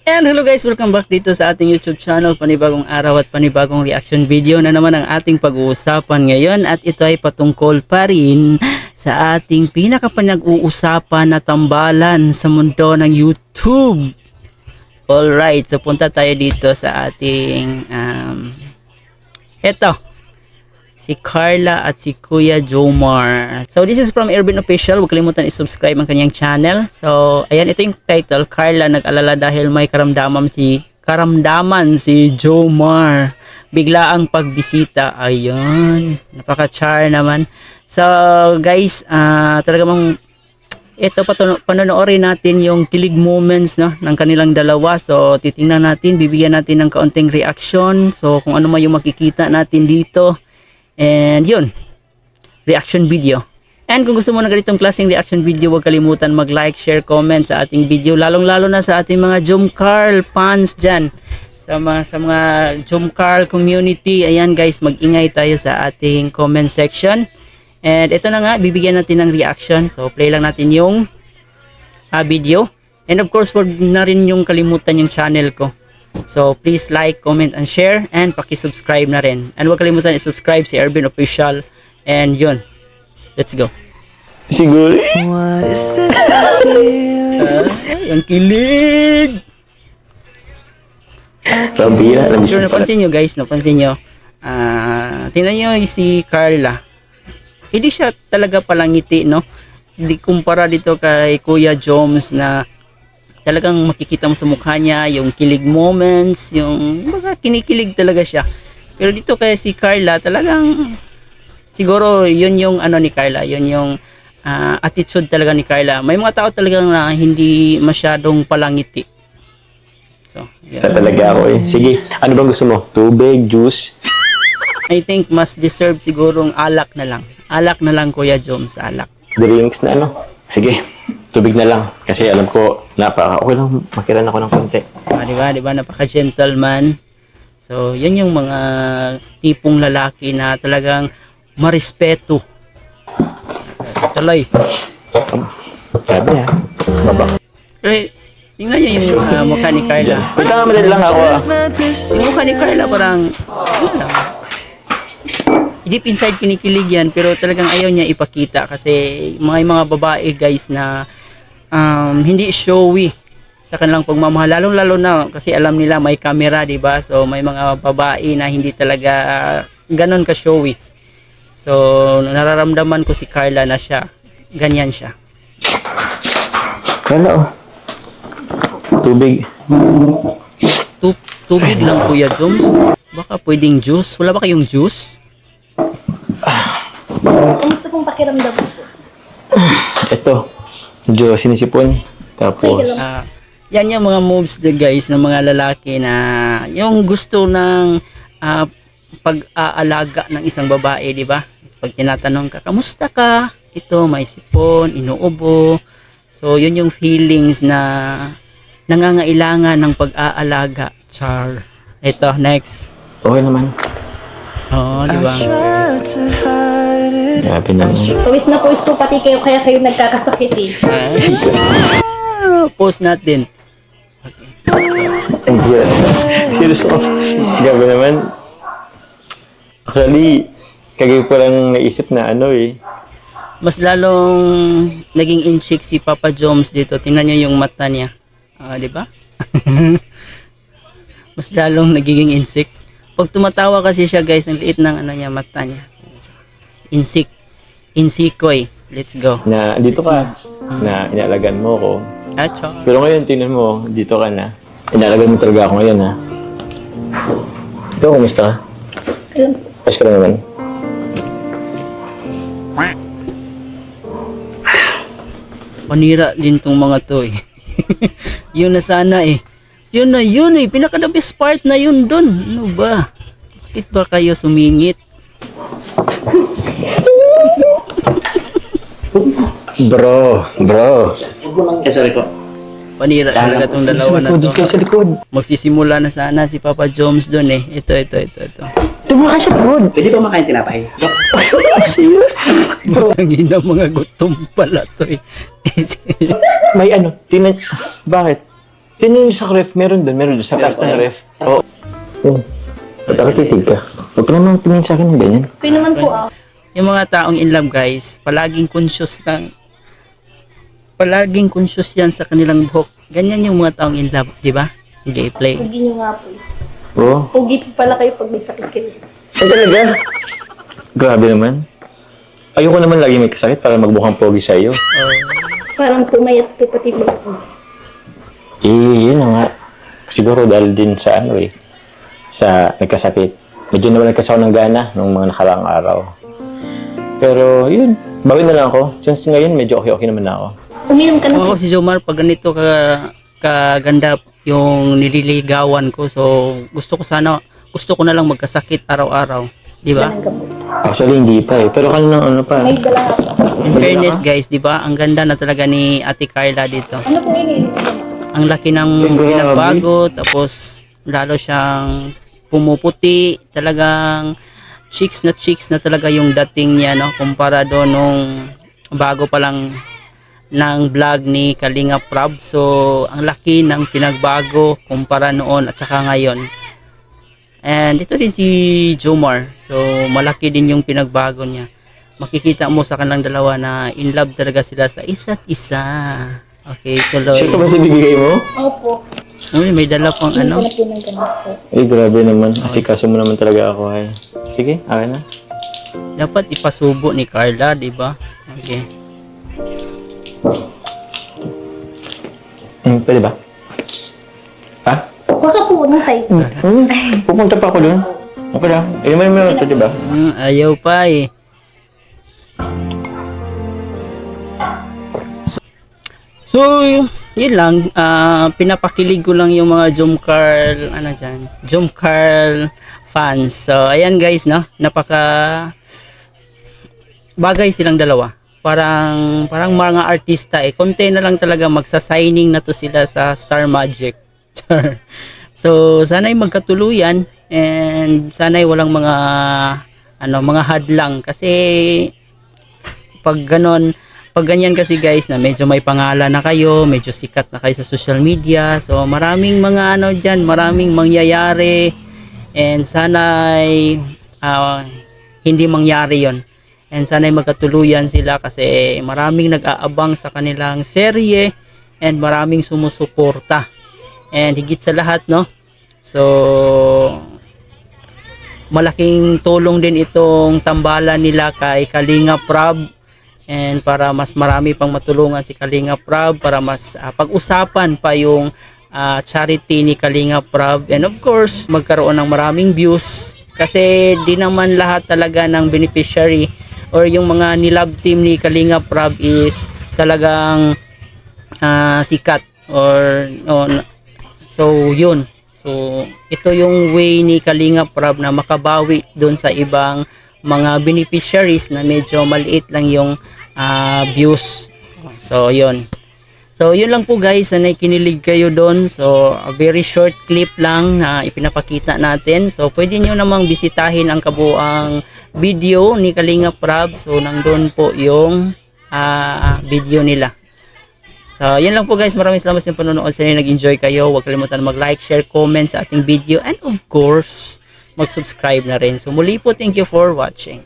And hello guys, welcome back dito sa ating YouTube channel. Panibagong araw at panibagong reaction video na naman ang ating pag-uusapan ngayon. At ito ay patungkol pa rin sa ating pinakapanag-uusapan na tambalan sa mundo ng YouTube. Alright, so punta tayo dito sa ating eto, si Carla at si Kuya Jomar. So this is from Ervin Official. Huwag kalimutan i-subscribe ang kanyang channel. So ayan, ito yung title. Carla nag-alala dahil may karamdaman si Jomar. Bigla ang pagbisita. Ayun, napaka-char naman. So guys, talagang ito panonoorin natin yung kilig moments, no, ng kanilang dalawa. So titingnan natin, bibigyan natin ng kaunting reaction. So kung ano man yung makikita natin dito. And yun, reaction video. And kung gusto mo ng ganitong klaseng reaction video, huwag kalimutan mag-like, share, comment sa ating video. Lalong-lalo na sa ating mga Jomcarl fans dyan. Sa mga Jomcarl community. Ayan guys, mag-ingay tayo sa ating comment section. And ito na nga, bibigyan natin ng reaction. So play lang natin yung video. And of course, huwag na rin yung kalimutan yung channel ko. So please like, comment, and share, and paki-subscribe na rin. And huwag kalimutan i-subscribe si Ervin Official. And yun, let's go. Siguro. What is this Ang kilig! Pambira. So napansin nyo guys, napansin nyo. Tingnan nyo si Carla. Hindi siya talaga palangiti, no? Hindi kumpara dito kay Kuya Joms na talagang makikita mo sa mukha niya yung kilig moments, yung baga kinikilig talaga siya. Pero dito kay si Carla, talagang siguro yun yung ano ni Carla, yun yung attitude talaga ni Carla. May mga tao talagang na hindi masyadong palangiti. So, yeah. Talaga ako eh. Sige, ano bang gusto mo? Tubig, juice? I think mas deserve sigurong alak na lang. Alak na lang, Kuya Joms, alak. Drinks na ano? Sige, tubig na lang. Kasi alam ko, okay lang, makiran ako ng konti. Diba? Napaka-gentleman. So, yun yung mga tipong lalaki na talagang marespeto. Tuloy. Sabi niya. Baba. Pero, tingnan niyo yung mukha ni Carla. Wait lang, madali lang ako. Yung mukha ni Carla parang, deep inside kinikilig yan, pero talagang ayaw niya ipakita kasi may mga babae guys na hindi showy sa kanilang pagmamahal, lalo na kasi alam nila may camera, diba? So may mga babae na hindi talaga ganon ka showy. So nararamdaman ko si Carla na siya ganyan siya. Ano? Tubig. Tubig lang, Kuya Joms. Baka pwedeng juice. Wala ba kayong juice? Gusto kong pakiramdam po. Ito. Medyo sinisipon. Tapos. Yan yung mga moves de guys ng mga lalaki na yung gusto ng pag-aalaga ng isang babae, di ba? Pag tinatanong ka, kamusta ka? Ito, may sipon, inuubo. So, yun yung feelings na nangangailangan ng pag-aalaga. Char. Ito, next. Okay naman. Oo, di ba? Grabe naman. Pawis na pawis po pati kayo, kaya kayo nagkakasakit eh. Post natin. Ang good. Seriously. Grabe naman. Actually, kagay ko lang naisip na ano eh. Mas lalong naging in-chick si Papa Joms dito. Tingnan nyo yung mata niya. Di ba? Mas lalong nagiging insik. Pag tumatawa kasi siya guys, ang liit ng ano niya, mata niya. Insik. Insikoy. Let's go. Na dito ka. Na inalagan mo ko. Acho. Pero ngayon, tingnan mo, dito ka na. Inalagan mo talaga ako ngayon, ha? Ito, kumusta ka? Pas ka lang naman. Panira din tong mga to eh. Yun na sana eh. Yun eh. Pinaka the best part na yun dun. Ano ba? Bakit ba kayo sumingit? Bro. Sorry po. Panira talaga tong dalawa na to. Sa likod. Magsisimula na sana si Papa Joms dun eh. Ito. Tumakas sa likod. Pwede ba makain tinapay? Tangina, mga gutom pala to eh. May ano, bakit? Yun yung sa ref, meron doon sa taas ng ref. Oo. Oh. Nakatitig ka. Huwag ka naman tumingin sa akin ng ganyan. Pwede naman po ako. Yung mga taong in love guys, palaging conscious yan sa kanilang buhok. Ganyan yung mga taong in love, di ba? Hindi play. Pugi nyo nga po. Oo. Pugi po pala kayo pag may sakit kayo. Ay talaga? Grabe naman. Ayoko naman lagi may kasakit para magbukhang pogi sa iyo. Parang pumayat po pati mo po. Yun na nga. Siguro dahil din sa sa nagkasakit. Medyo naman nagkasawa ng gana nung mga nakaraang araw. Pero yun, bawi na lang ako. Since ngayon, medyo okay naman na ako. Uminom ka na po. Ako si Jomar, pag ganito kaganda yung nililigawan ko, so gusto ko na lang magkasakit araw-araw. Di ba? Ng gamot. Actually, hindi pa eh. Pero kanina pa. May dala ka pa. In fairness guys, di ba? Ang ganda na talaga ni Ate Carla dito. Ano po yun? Ang laki ng pinagbago, tapos lalo siyang pumuputi, talagang chicks na talaga yung dating niya, no? Kumpara doon nung bago pa lang ng vlog ni Kalinga Prab. So, ang laki ng pinagbago kumpara noon at saka ngayon. And ito din si Jomar. So, malaki din yung pinagbago niya. Makikita mo sa kanilang dalawa na in love talaga sila sa isa't isa. Okay, tuloy. Siya ka ba sinibigay mo? Opo. Uy, may dala pang ano. Uminom ka na po ng gamot po. Grabe naman. Asikaso mo naman talaga ako ay. Sige, akin na. Dapat ipasubo ni Carla, di ba? Okay. Pwede ba? Ha? Baka po ng side. Pupunta pa ako doon. Okay lang. Inuman mo ito, di ba? Ayaw pa eh. So, yun lang. Pinapakilig ko lang yung mga Jomcarl fans. So, ayan guys, no? Napaka bagay silang dalawa. Parang mga artista eh. Konti na lang talaga magsa-signing na to sila sa Star Magic. So, sana'y magkatuluyan and sana'y walang mga hadlang kasi pag ganyan kasi guys na medyo may pangalan na kayo, medyo sikat na kayo sa social media. So, maraming mga maraming mangyayari and sana'y hindi mangyari 'yon. And sana'y magkatuluyan sila kasi maraming nag-aabang sa kanilang serye and maraming sumusuporta. And higit sa lahat, no? So, malaking tulong din itong tambalan nila kay Kalinga Prab and para mas marami pang matulungan si Kalinga Prab, para mas pag-usapan pa yung charity ni Kalinga Prab, and of course magkaroon ng maraming views kasi di naman lahat talaga ng beneficiary or yung mga nilove team ni Kalinga Prab is talagang sikat so yun. So ito yung way ni Kalinga Prab na makabawi doon sa ibang mga beneficiaries na medyo maliit lang yung views. So yun. So yun lang po guys, na kinilig kayo doon. So a very short clip lang na ipinapakita natin. So pwede nyo namang bisitahin ang kabuang video ni Kalinga Prab. So nandun po yung video nila. So yun lang po guys, maraming salamat sa panonood. Sana nag-enjoy kayo. Huwag kalimutan mag-like, share, comment sa ating video, and of course mag-subscribe na rin. So muli po, thank you for watching.